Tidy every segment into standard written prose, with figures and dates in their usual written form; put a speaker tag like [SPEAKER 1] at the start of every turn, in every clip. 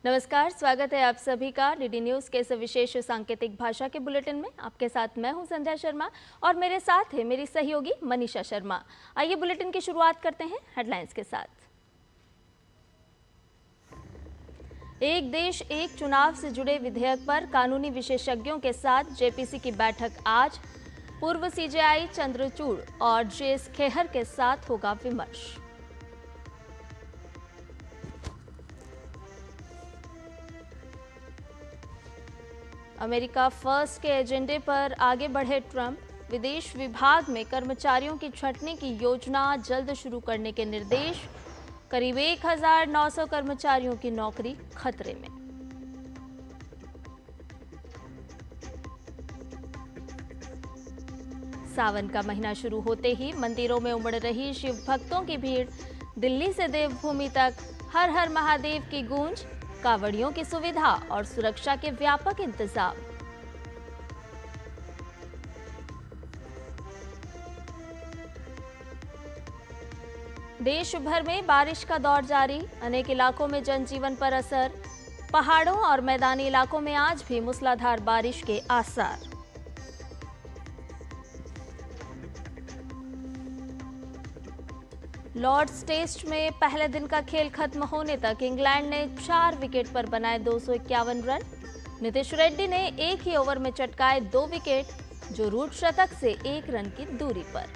[SPEAKER 1] नमस्कार, स्वागत है आप सभी का डीडी न्यूज के इस विशेष सांकेतिक भाषा के बुलेटिन में। आपके साथ मैं हूं संध्या शर्मा और मेरे साथ है मेरी सहयोगी मनीषा शर्मा। आइए बुलेटिन की शुरुआत करते हैं हेडलाइंस के साथ। एक देश एक चुनाव से जुड़े विधेयक पर कानूनी विशेषज्ञों के साथ जेपीसी की बैठक आज। पूर्व सीजेआई चंद्रचूड़ और जेएस खेहर के साथ होगा विमर्श। अमेरिका फर्स्ट के एजेंडे पर आगे बढ़े ट्रंप। विदेश विभाग में कर्मचारियों की छंटनी की योजना जल्द शुरू करने के निर्देश। करीब 1900 कर्मचारियों की नौकरी खतरे में। सावन का महीना शुरू होते ही मंदिरों में उमड़ रही शिव भक्तों की भीड़। दिल्ली से देवभूमि तक हर हर महादेव की गूंज। कांवड़ियों की सुविधा और सुरक्षा के व्यापक इंतजाम। देश भर में बारिश का दौर जारी। अनेक इलाकों में जनजीवन पर असर। पहाड़ों और मैदानी इलाकों में आज भी मूसलाधार बारिश के आसार। लॉर्ड्स टेस्ट में पहले दिन का खेल खत्म होने तक इंग्लैंड ने 4 विकेट पर बनाए 251 रन। नीतीश रेड्डी ने एक ही ओवर में चटकाए 2 विकेट, जो रूट शतक से 1 रन की दूरी पर।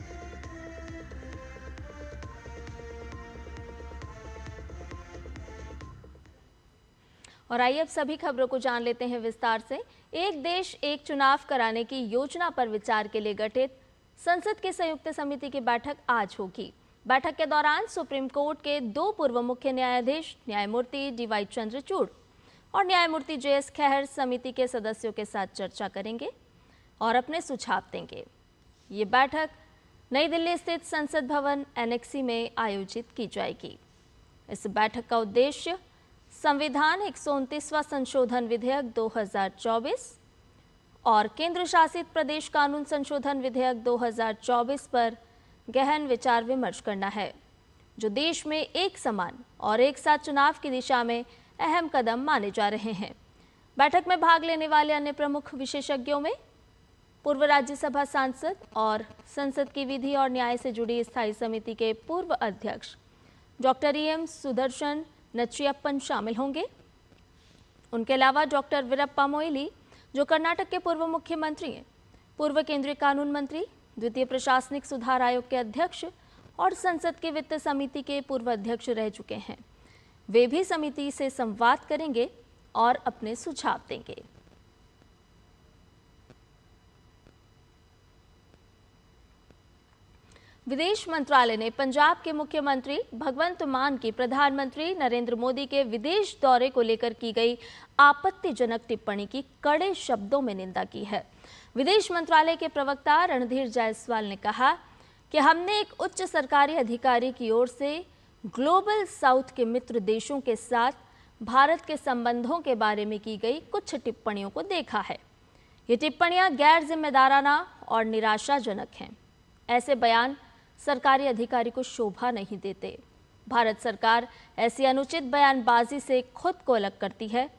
[SPEAKER 1] और आइए अब सभी खबरों को जान लेते हैं विस्तार से। एक देश एक चुनाव कराने की योजना पर विचार के लिए गठित संसद की संयुक्त समिति की बैठक आज होगी। बैठक के दौरान सुप्रीम कोर्ट के 2 पूर्व मुख्य न्यायाधीश न्यायमूर्ति डीवाई चंद्रचूड़ और न्यायमूर्ति जेएस खेहर समिति के सदस्यों के साथ चर्चा करेंगे और अपने सुझाव देंगे। ये बैठक नई दिल्ली स्थित संसद भवन एनेक्सी में आयोजित की जाएगी। इस बैठक का उद्देश्य संविधान 129वां संशोधन विधेयक 2024 और केंद्र शासित प्रदेश कानून संशोधन विधेयक 2024 पर गहन विचार विमर्श करना है, जो देश में एक समान और एक साथ चुनाव की दिशा में अहम कदम माने जा रहे हैं। बैठक में भाग लेने वाले अन्य प्रमुख विशेषज्ञों में पूर्व राज्यसभा सांसद और संसद की विधि और न्याय से जुड़ी स्थायी समिति के पूर्व अध्यक्ष डॉक्टर एम सुदर्शन नचियप्पन शामिल होंगे। उनके अलावा डॉक्टर वीरप्पा मोइली, जो कर्नाटक के पूर्व मुख्यमंत्री हैं, पूर्व केंद्रीय कानून मंत्री, द्वितीय प्रशासनिक सुधार आयोग के अध्यक्ष और संसद की वित्त समिति के पूर्व अध्यक्ष रह चुके हैं, वे भी समिति से संवाद करेंगे और अपने सुझाव देंगे। विदेश मंत्रालय ने पंजाब के मुख्यमंत्री भगवंत मान की प्रधानमंत्री नरेंद्र मोदी के विदेश दौरे को लेकर की गई आपत्तिजनक टिप्पणी की कड़े शब्दों में निंदा की है। विदेश मंत्रालय के प्रवक्ता रणधीर जायसवाल ने कहा कि हमने एक उच्च सरकारी अधिकारी की ओर से ग्लोबल साउथ के मित्र देशों के साथ भारत के संबंधों के बारे में की गई कुछ टिप्पणियों को देखा है। ये टिप्पणियां गैर जिम्मेदाराना और निराशाजनक हैं। ऐसे बयान सरकारी अधिकारी को शोभा नहीं देते। भारत सरकार ऐसी अनुचित बयानबाजी से खुद को अलग करती है,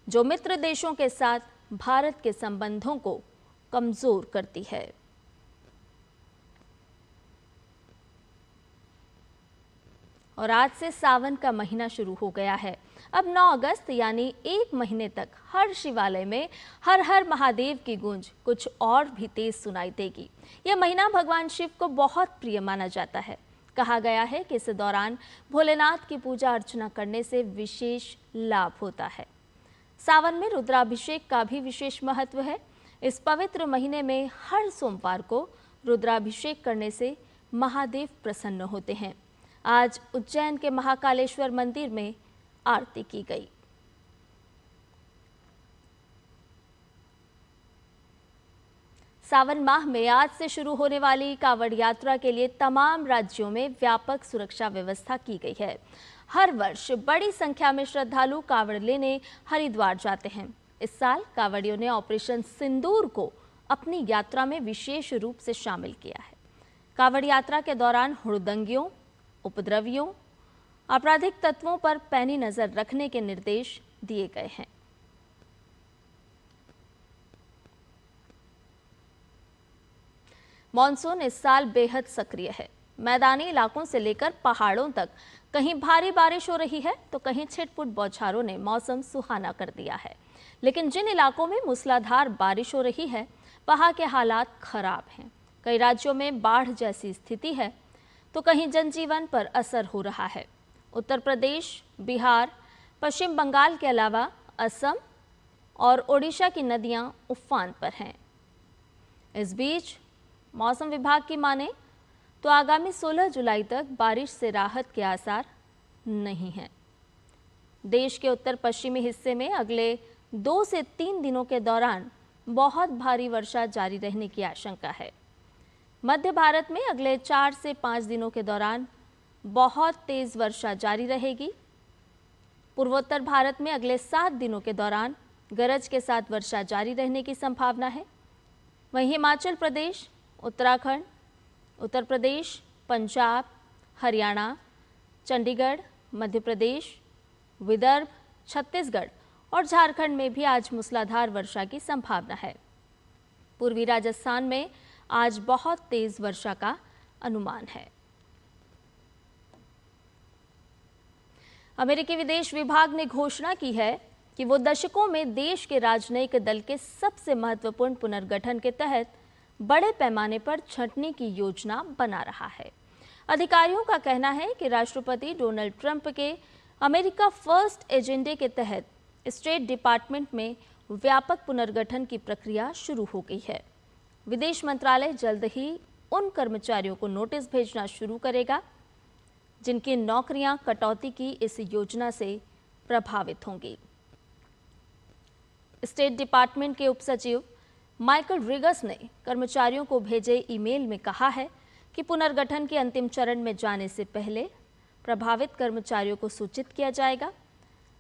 [SPEAKER 1] जो मित्र देशों के साथ भारत के संबंधों को कमजोर करती है। और आज से सावन का महीना शुरू हो गया है। अब 9 अगस्त यानी 1 महीने तक हर शिवालय में हर हर महादेव की गूंज कुछ और भी तेज सुनाई देगी। यह महीना भगवान शिव को बहुत प्रिय माना जाता है। कहा गया है कि इस दौरान भोलेनाथ की पूजा अर्चना करने से विशेष लाभ होता है। सावन में रुद्राभिषेक का भी विशेष महत्व है। इस पवित्र महीने में हर सोमवार को रुद्राभिषेक करने से महादेव प्रसन्न होते हैं। आज उज्जैन के महाकालेश्वर मंदिर में आरती की गई। सावन माह में आज से शुरू होने वाली कांवड़ यात्रा के लिए तमाम राज्यों में व्यापक सुरक्षा व्यवस्था की गई है। हर वर्ष बड़ी संख्या में श्रद्धालु कांवड़ लेने हरिद्वार जाते हैं। इस साल कांवड़ियों ने ऑपरेशन सिंदूर को अपनी यात्रा में विशेष रूप से शामिल किया है। कांवड़ यात्रा के दौरान हुड़दंगियों, उपद्रवियों आपराधिक तत्वों पर पैनी नजर रखने के निर्देश दिए गए हैं। मॉनसून इस साल बेहद सक्रिय है। मैदानी इलाकों से लेकर पहाड़ों तक कहीं भारी बारिश हो रही है तो कहीं छिटपुट बौछारों ने मौसम सुहाना कर दिया है। लेकिन जिन इलाकों में मूसलाधार बारिश हो रही है वहां के हालात खराब हैं। कई राज्यों में बाढ़ जैसी स्थिति है तो कहीं जनजीवन पर असर हो रहा है। उत्तर प्रदेश, बिहार, पश्चिम बंगाल के अलावा असम और ओडिशा की नदियां उफान पर हैं। इस बीच मौसम विभाग की माने तो आगामी 16 जुलाई तक बारिश से राहत के आसार नहीं हैं। देश के उत्तर पश्चिमी हिस्से में अगले 2 से 3 दिनों के दौरान बहुत भारी वर्षा जारी रहने की आशंका है। मध्य भारत में अगले 4 से 5 दिनों के दौरान बहुत तेज वर्षा जारी रहेगी। पूर्वोत्तर भारत में अगले 7 दिनों के दौरान गरज के साथ वर्षा जारी रहने की संभावना है। वहीं हिमाचल प्रदेश, उत्तराखंड, उत्तर प्रदेश, पंजाब, हरियाणा, चंडीगढ़, मध्य प्रदेश, विदर्भ, छत्तीसगढ़ और झारखंड में भी आज मूसलाधार वर्षा की संभावना है। पूर्वी राजस्थान में आज बहुत तेज वर्षा का अनुमान है। अमेरिकी विदेश विभाग ने घोषणा की है कि वो दशकों में देश के राजनयिक दल के सबसे महत्वपूर्ण पुनर्गठन के तहत बड़े पैमाने पर छंटनी की योजना बना रहा है। अधिकारियों का कहना है कि राष्ट्रपति डोनाल्ड ट्रंप के अमेरिका फर्स्ट एजेंडे के तहत स्टेट डिपार्टमेंट में व्यापक पुनर्गठन की प्रक्रिया शुरू हो गई है। विदेश मंत्रालय जल्द ही उन कर्मचारियों को नोटिस भेजना शुरू करेगा जिनकी नौकरियां कटौती की इस योजना से प्रभावित होंगी। स्टेट डिपार्टमेंट के उपसचिव माइकल रिगस ने कर्मचारियों को भेजे ईमेल में कहा है कि पुनर्गठन के अंतिम चरण में जाने से पहले प्रभावित कर्मचारियों को सूचित किया जाएगा।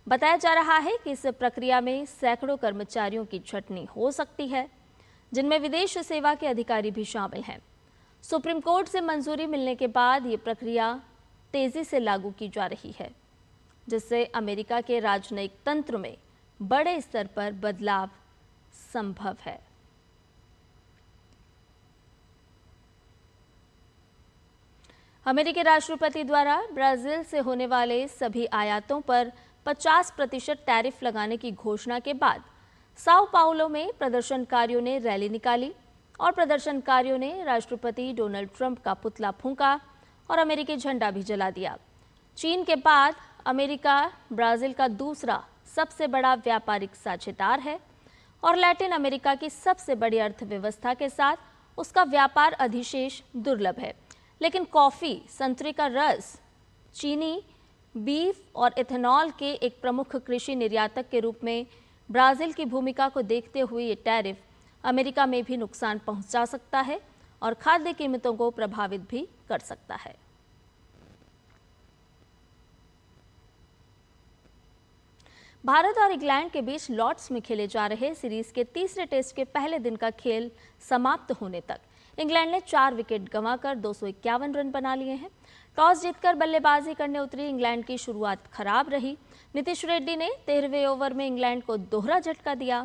[SPEAKER 1] बताया जा रहा है कि इस प्रक्रिया में सैकड़ों कर्मचारियों की छंटनी हो सकती है, जिनमें विदेश सेवा के अधिकारी भी शामिल हैं। सुप्रीम कोर्ट से मंजूरी मिलने के बाद ये प्रक्रिया तेजी से लागू की जा रही है, जिससे अमेरिका के राजनयिक तंत्र में बड़े स्तर पर बदलाव संभव है। अमेरिकी राष्ट्रपति द्वारा ब्राजील से होने वाले सभी आयातों पर 50% टैरिफ लगाने की घोषणा के बाद साओ पाउलो में प्रदर्शनकारियों ने रैली निकाली और प्रदर्शनकारियों ने राष्ट्रपति डोनाल्ड ट्रंप का पुतला फूंका और अमेरिकी झंडा भी जला दिया। चीन के बाद अमेरिका ब्राजील का दूसरा सबसे बड़ा व्यापारिक साझेदार है और लैटिन अमेरिका की सबसे बड़ी अर्थव्यवस्था के साथ उसका व्यापार अधिशेष दुर्लभ है। लेकिन कॉफी, संतरे का रस, चीनी, बीफ और इथेनॉल के एक प्रमुख कृषि निर्यातक के रूप में ब्राजील की भूमिका को देखते हुए ये टैरिफ अमेरिका में भी नुकसान पहुंचा सकता है और खाद्य कीमतों को प्रभावित भी कर सकता है। भारत और इंग्लैंड के बीच लॉर्ड्स में खेले जा रहे सीरीज के तीसरे टेस्ट के पहले दिन का खेल समाप्त होने तक इंग्लैंड ने 4 विकेट गंवाकर 251 रन बना लिए हैं। टॉस जीतकर बल्लेबाजी करने उतरी इंग्लैंड की शुरुआत खराब रही। नीतीश रेड्डी ने 13वें ओवर में इंग्लैंड को दोहरा झटका दिया।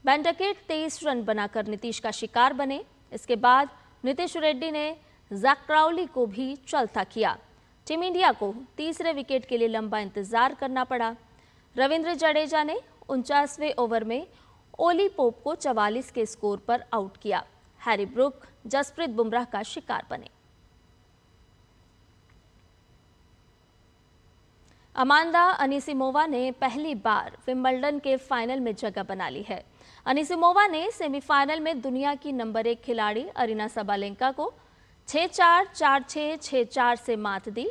[SPEAKER 1] बेंडकेट 23 रन बनाकर नीतीश का शिकार बने। इसके बाद नीतीश रेड्डी ने जैक क्राउली को भी चौथा किया। टीम इंडिया को तीसरे विकेट के लिए लंबा इंतजार करना पड़ा। रविंद्र जडेजा ने 49वें ओवर में ओली पोप को 44 के स्कोर पर आउट किया। हैरी ब्रूक जसप्रीत बुमराह का शिकार बने। अमांडा अनिसिमोवा ने पहली बार विंबलडन के फाइनल में जगह बना ली है। अनिसिमोवा ने सेमीफाइनल में दुनिया की नंबर 1 खिलाड़ी अरीना सबालेंका को 6-4, 4-6, 6-4 से मात दी।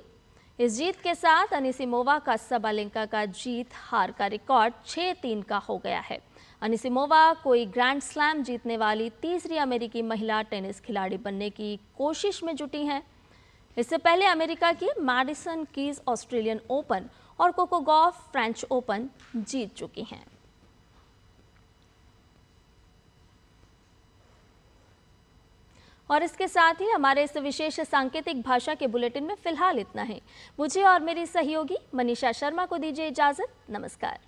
[SPEAKER 1] इस जीत के साथ अनिसिमोवा का सबालेंका का जीत हार का रिकॉर्ड 6-3 का हो गया है। अनिसिमोवा कोई ग्रैंड स्लैम जीतने वाली तीसरी अमेरिकी महिला टेनिस खिलाड़ी बनने की कोशिश में जुटी हैं। इससे पहले अमेरिका की मैडिसन कीज ऑस्ट्रेलियन ओपन और कोको गॉफ फ्रेंच ओपन जीत चुकी हैं। और इसके साथ ही हमारे इस विशेष सांकेतिक भाषा के बुलेटिन में फिलहाल इतना है। मुझे और मेरी सहयोगी मनीषा शर्मा को दीजिए इजाजत। नमस्कार।